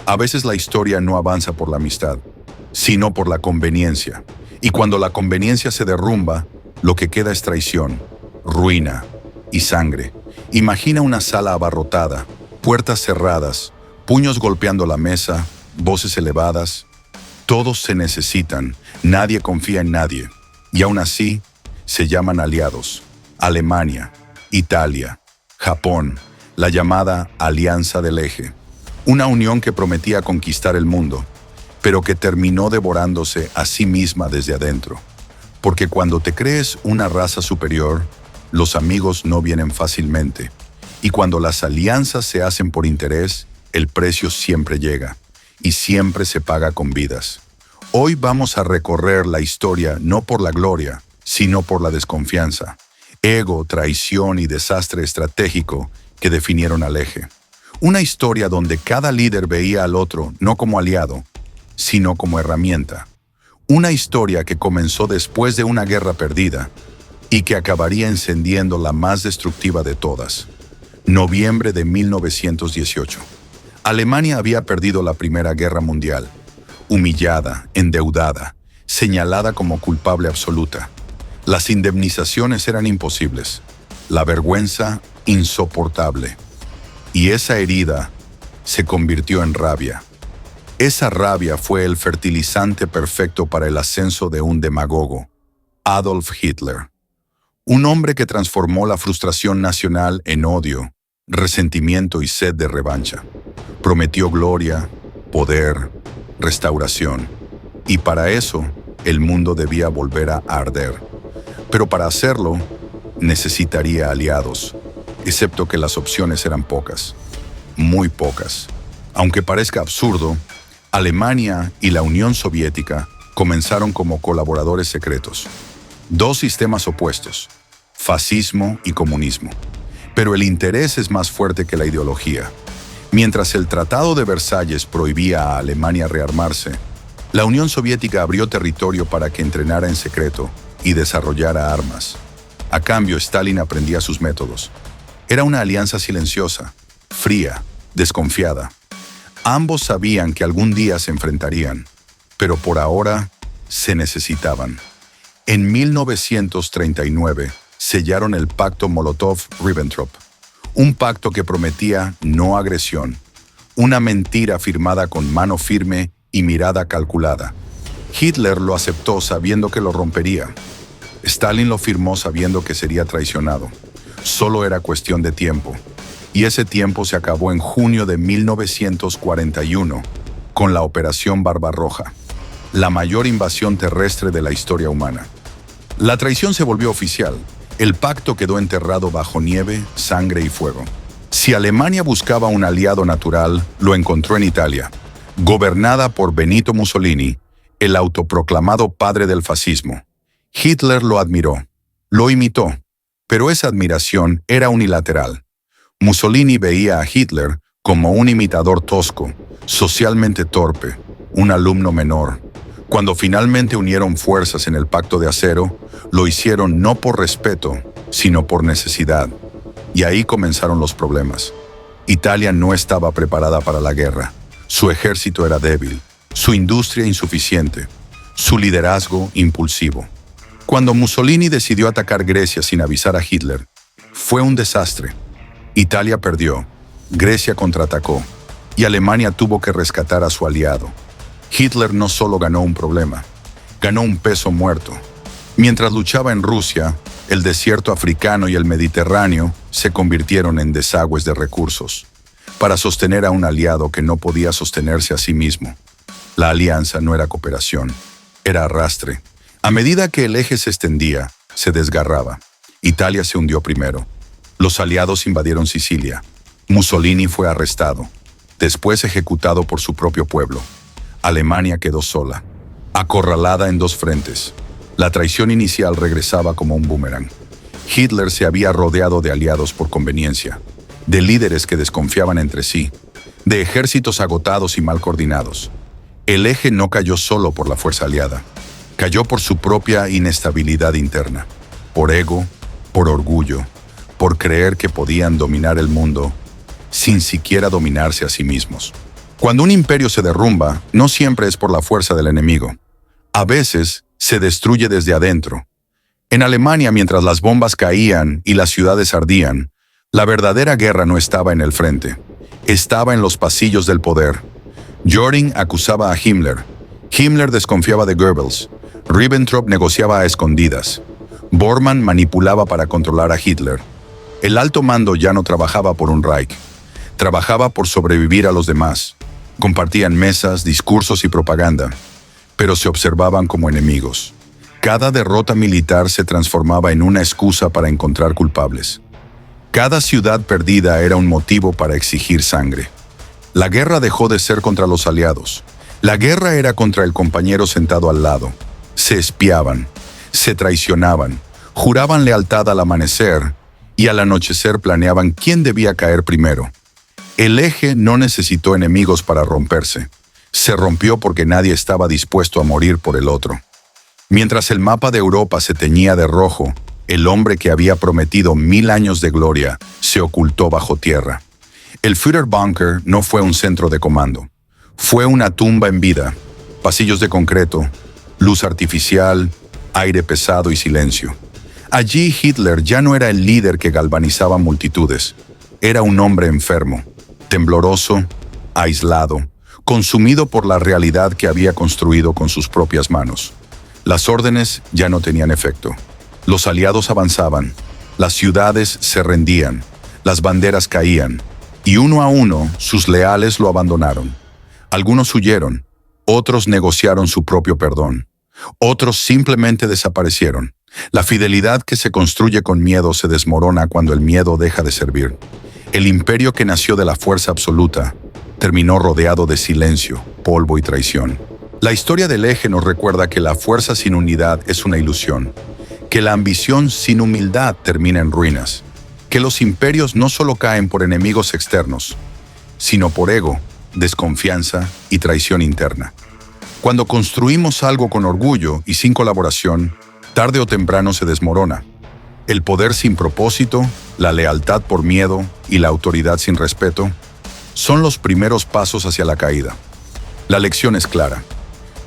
A veces la historia no avanza por la amistad, sino por la conveniencia. Y cuando la conveniencia se derrumba, lo que queda es traición, ruina y sangre. Imagina una sala abarrotada, puertas cerradas, puños golpeando la mesa, voces elevadas. Todos se necesitan, nadie confía en nadie. Y aún así, se llaman aliados. Alemania, Italia, Japón, la llamada Alianza del Eje. Una unión que prometía conquistar el mundo, pero que terminó devorándose a sí misma desde adentro. Porque cuando te crees una raza superior, los amigos no vienen fácilmente. Y cuando las alianzas se hacen por interés, el precio siempre llega, y siempre se paga con vidas. Hoy vamos a recorrer la historia no por la gloria, sino por la desconfianza, ego, traición y desastre estratégico que definieron al Eje. Una historia donde cada líder veía al otro no como aliado, sino como herramienta. Una historia que comenzó después de una guerra perdida y que acabaría encendiendo la más destructiva de todas. Noviembre de 1918. Alemania había perdido la Primera Guerra Mundial, humillada, endeudada, señalada como culpable absoluta. Las indemnizaciones eran imposibles, la vergüenza insoportable. Y esa herida se convirtió en rabia. Esa rabia fue el fertilizante perfecto para el ascenso de un demagogo, Adolf Hitler. Un hombre que transformó la frustración nacional en odio, resentimiento y sed de revancha. Prometió gloria, poder, restauración. Y para eso, el mundo debía volver a arder. Pero para hacerlo, necesitaría aliados, excepto que las opciones eran pocas, muy pocas. Aunque parezca absurdo, Alemania y la Unión Soviética comenzaron como colaboradores secretos. Dos sistemas opuestos, fascismo y comunismo. Pero el interés es más fuerte que la ideología. Mientras el Tratado de Versalles prohibía a Alemania rearmarse, la Unión Soviética abrió territorio para que entrenara en secreto y desarrollara armas. A cambio, Stalin aprendía sus métodos. Era una alianza silenciosa, fría, desconfiada. Ambos sabían que algún día se enfrentarían, pero por ahora se necesitaban. En 1939 sellaron el pacto Molotov-Ribbentrop, un pacto que prometía no agresión, una mentira firmada con mano firme y mirada calculada. Hitler lo aceptó sabiendo que lo rompería. Stalin lo firmó sabiendo que sería traicionado. Solo era cuestión de tiempo. Y ese tiempo se acabó en junio de 1941 con la Operación Barbarroja, la mayor invasión terrestre de la historia humana. La traición se volvió oficial. El pacto quedó enterrado bajo nieve, sangre y fuego. Si Alemania buscaba un aliado natural, lo encontró en Italia, gobernada por Benito Mussolini, el autoproclamado padre del fascismo. Hitler lo admiró, lo imitó, pero esa admiración era unilateral. Mussolini veía a Hitler como un imitador tosco, socialmente torpe, un alumno menor. Cuando finalmente unieron fuerzas en el Pacto de Acero, lo hicieron no por respeto, sino por necesidad. Y ahí comenzaron los problemas. Italia no estaba preparada para la guerra. Su ejército era débil, su industria insuficiente, su liderazgo impulsivo. Cuando Mussolini decidió atacar Grecia sin avisar a Hitler, fue un desastre. Italia perdió, Grecia contraatacó y Alemania tuvo que rescatar a su aliado. Hitler no solo ganó un problema, ganó un peso muerto. Mientras luchaba en Rusia, el desierto africano y el Mediterráneo se convirtieron en desagües de recursos para sostener a un aliado que no podía sostenerse a sí mismo. La alianza no era cooperación, era arrastre. A medida que el eje se extendía, se desgarraba. Italia se hundió primero. Los aliados invadieron Sicilia. Mussolini fue arrestado, después ejecutado por su propio pueblo. Alemania quedó sola, acorralada en dos frentes. La traición inicial regresaba como un boomerang. Hitler se había rodeado de aliados por conveniencia, de líderes que desconfiaban entre sí, de ejércitos agotados y mal coordinados. El eje no cayó solo por la fuerza aliada, cayó por su propia inestabilidad interna, por ego, por orgullo, por creer que podían dominar el mundo sin siquiera dominarse a sí mismos. Cuando un imperio se derrumba, no siempre es por la fuerza del enemigo. A veces se destruye desde adentro. En Alemania, mientras las bombas caían y las ciudades ardían, la verdadera guerra no estaba en el frente, estaba en los pasillos del poder. Göring acusaba a Himmler. Himmler desconfiaba de Goebbels. Ribbentrop negociaba a escondidas. Bormann manipulaba para controlar a Hitler. El alto mando ya no trabajaba por un Reich. Trabajaba por sobrevivir a los demás. Compartían mesas, discursos y propaganda, pero se observaban como enemigos. Cada derrota militar se transformaba en una excusa para encontrar culpables. Cada ciudad perdida era un motivo para exigir sangre. La guerra dejó de ser contra los aliados. La guerra era contra el compañero sentado al lado. Se espiaban, se traicionaban, juraban lealtad al amanecer y al anochecer planeaban quién debía caer primero. El eje no necesitó enemigos para romperse. Se rompió porque nadie estaba dispuesto a morir por el otro. Mientras el mapa de Europa se teñía de rojo, el hombre que había prometido 1000 años de gloria se ocultó bajo tierra. El Führerbunker no fue un centro de comando. Fue una tumba en vida, pasillos de concreto, luz artificial, aire pesado y silencio. Allí Hitler ya no era el líder que galvanizaba multitudes. Era un hombre enfermo, tembloroso, aislado, consumido por la realidad que había construido con sus propias manos. Las órdenes ya no tenían efecto. Los aliados avanzaban, las ciudades se rendían, las banderas caían, y uno a uno sus leales lo abandonaron. Algunos huyeron, otros negociaron su propio perdón, otros simplemente desaparecieron. La fidelidad que se construye con miedo se desmorona cuando el miedo deja de servir. El imperio que nació de la fuerza absoluta terminó rodeado de silencio, polvo y traición. La historia del eje nos recuerda que la fuerza sin unidad es una ilusión, que la ambición sin humildad termina en ruinas, que los imperios no solo caen por enemigos externos, sino por ego, desconfianza y traición interna. Cuando construimos algo con orgullo y sin colaboración, tarde o temprano se desmorona. El poder sin propósito, la lealtad por miedo y la autoridad sin respeto son los primeros pasos hacia la caída. La lección es clara.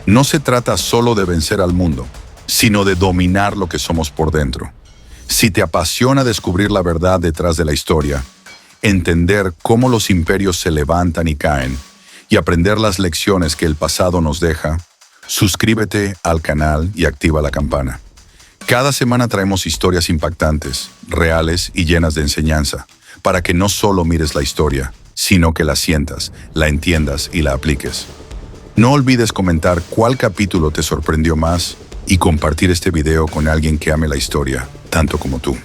No se trata solo de vencer al mundo, sino de dominar lo que somos por dentro. Si te apasiona descubrir la verdad detrás de la historia, entender cómo los imperios se levantan y caen, y aprender las lecciones que el pasado nos deja, suscríbete al canal y activa la campana. Cada semana traemos historias impactantes, reales y llenas de enseñanza, para que no solo mires la historia, sino que la sientas, la entiendas y la apliques. No olvides comentar cuál capítulo te sorprendió más y compartir este video con alguien que ame la historia, tanto como tú.